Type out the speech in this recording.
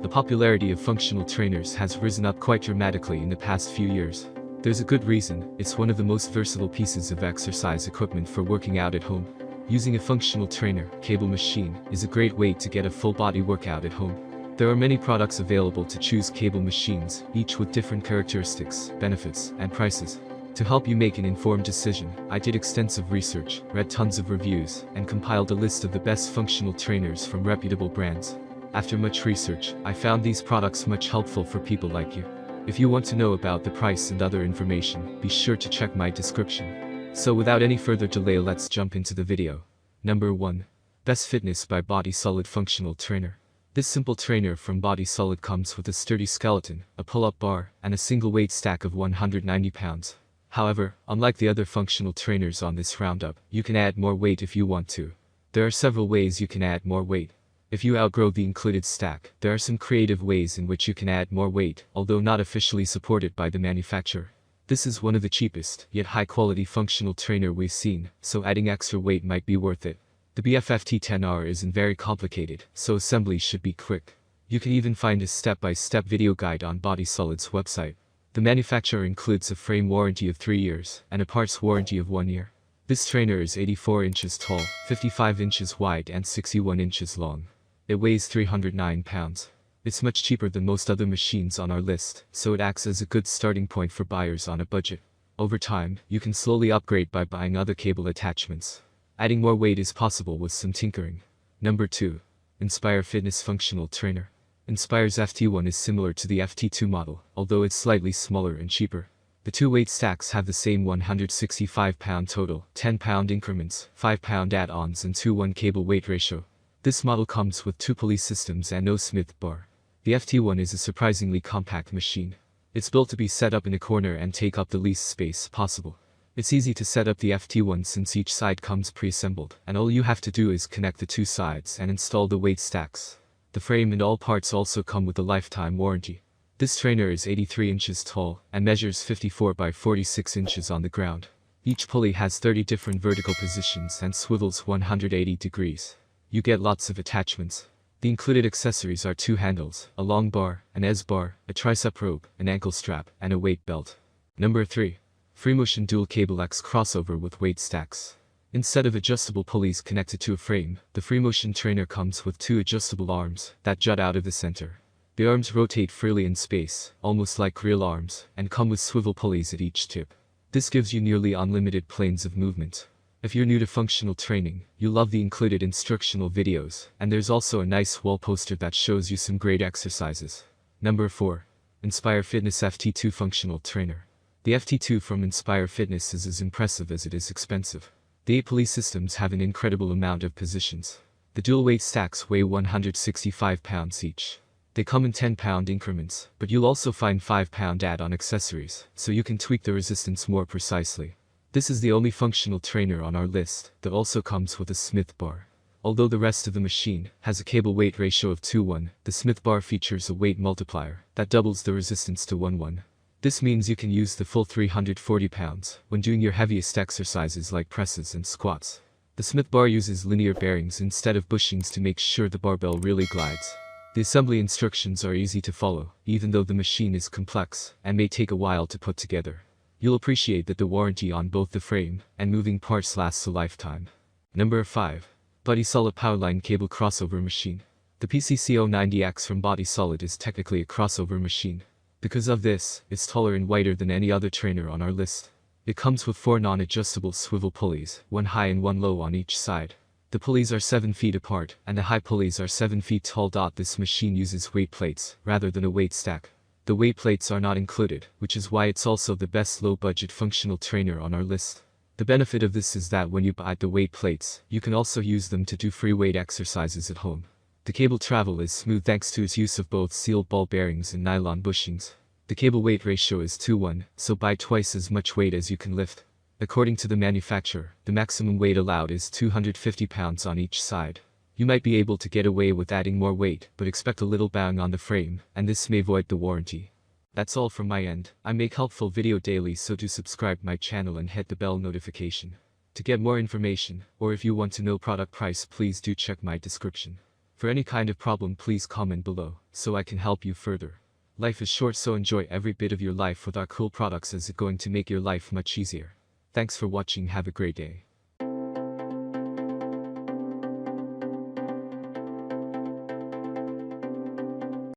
The popularity of functional trainers has risen up quite dramatically in the past few years. There's a good reason. It's one of the most versatile pieces of exercise equipment for working out at home. Using a functional trainer, cable machine, is a great way to get a full body workout at home. There are many products available to choose cable machines, each with different characteristics, benefits, and prices. To help you make an informed decision, I did extensive research, read tons of reviews, and compiled a list of the best functional trainers from reputable brands. After much research, I found these products much helpful for people like you. If you want to know about the price and other information, be sure to check my description. So without any further delay, let's jump into the video. Number 1. Best Fitness by Body Solid Functional Trainer. This simple trainer from Body Solid comes with a sturdy skeleton, a pull-up bar, and a single weight stack of 190 pounds. However, unlike the other functional trainers on this roundup, you can add more weight if you want to. There are several ways you can add more weight. If you outgrow the included stack, there are some creative ways in which you can add more weight, although not officially supported by the manufacturer. This is one of the cheapest, yet high-quality functional trainer we've seen, so adding extra weight might be worth it. The BF-FT10R isn't very complicated, so assembly should be quick. You can even find a step-by-step video guide on Body Solid's website. The manufacturer includes a frame warranty of 3 years, and a parts warranty of 1 year. This trainer is 84 inches tall, 55 inches wide and 61 inches long. It weighs 309 pounds. It's much cheaper than most other machines on our list, so it acts as a good starting point for buyers on a budget. Over time, you can slowly upgrade by buying other cable attachments. Adding more weight is possible with some tinkering. Number 2. Inspire Fitness Functional Trainer. Inspire's FT1 is similar to the FT2 model, although it's slightly smaller and cheaper. The two weight stacks have the same 165-pound total, 10-pound increments, 5-pound add-ons and 2:1 cable weight ratio. This model comes with 2 pulley systems and no Smith bar. The FT1 is a surprisingly compact machine. It's built to be set up in a corner and take up the least space possible. It's easy to set up the FT1 since each side comes pre-assembled, and all you have to do is connect the 2 sides and install the weight stacks. The frame and all parts also come with a lifetime warranty. This trainer is 83 inches tall and measures 54 by 46 inches on the ground. Each pulley has 30 different vertical positions and swivels 180 degrees. You get lots of attachments. The included accessories are 2 handles, a long bar, an S bar, a tricep rope, an ankle strap, and a weight belt. Number 3. FreeMotion Dual Cable X Crossover with Weight Stacks. Instead of adjustable pulleys connected to a frame, the FreeMotion trainer comes with 2 adjustable arms that jut out of the center. The arms rotate freely in space, almost like real arms, and come with swivel pulleys at each tip. This gives you nearly unlimited planes of movement. If you're new to functional training, you'll love the included instructional videos, and there's also a nice wall poster that shows you some great exercises. Number 4. Inspire Fitness FT2 Functional Trainer. The FT2 from Inspire Fitness is as impressive as it is expensive. The 8 pulley systems have an incredible amount of positions. The dual weight stacks weigh 165 pounds each. They come in 10-pound increments, but you'll also find 5-pound add-on accessories, so you can tweak the resistance more precisely. This is the only functional trainer on our list that also comes with a Smith bar. Although the rest of the machine has a cable weight ratio of 2:1, the Smith bar features a weight multiplier that doubles the resistance to 1:1. This means you can use the full 340 pounds when doing your heaviest exercises like presses and squats. The Smith bar uses linear bearings instead of bushings to make sure the barbell really glides. The assembly instructions are easy to follow, even though the machine is complex and may take a while to put together. You'll appreciate that the warranty on both the frame and moving parts lasts a lifetime. Number 5. Body Solid Powerline Cable Crossover Machine. The PCC090X from Body Solid is technically a crossover machine. Because of this, it's taller and wider than any other trainer on our list. It comes with 4 non-adjustable swivel pulleys, 1 high and 1 low on each side. The pulleys are 7 feet apart, and the high pulleys are 7 feet tall. This machine uses weight plates, rather than a weight stack. The weight plates are not included, which is why it's also the best low-budget functional trainer on our list. The benefit of this is that when you buy the weight plates, you can also use them to do free weight exercises at home. The cable travel is smooth thanks to its use of both sealed ball bearings and nylon bushings. The cable weight ratio is 2:1, so buy twice as much weight as you can lift. According to the manufacturer, the maximum weight allowed is 250 pounds on each side. You might be able to get away with adding more weight, but expect a little bang on the frame, and this may void the warranty. That's all from my end. I make helpful video daily, so do subscribe my channel and hit the bell notification. To get more information, or if you want to know product price, please do check my description. For any kind of problem, please comment below, so I can help you further. Life is short, so enjoy every bit of your life with our cool products, as it's going to make your life much easier. Thanks for watching, have a great day.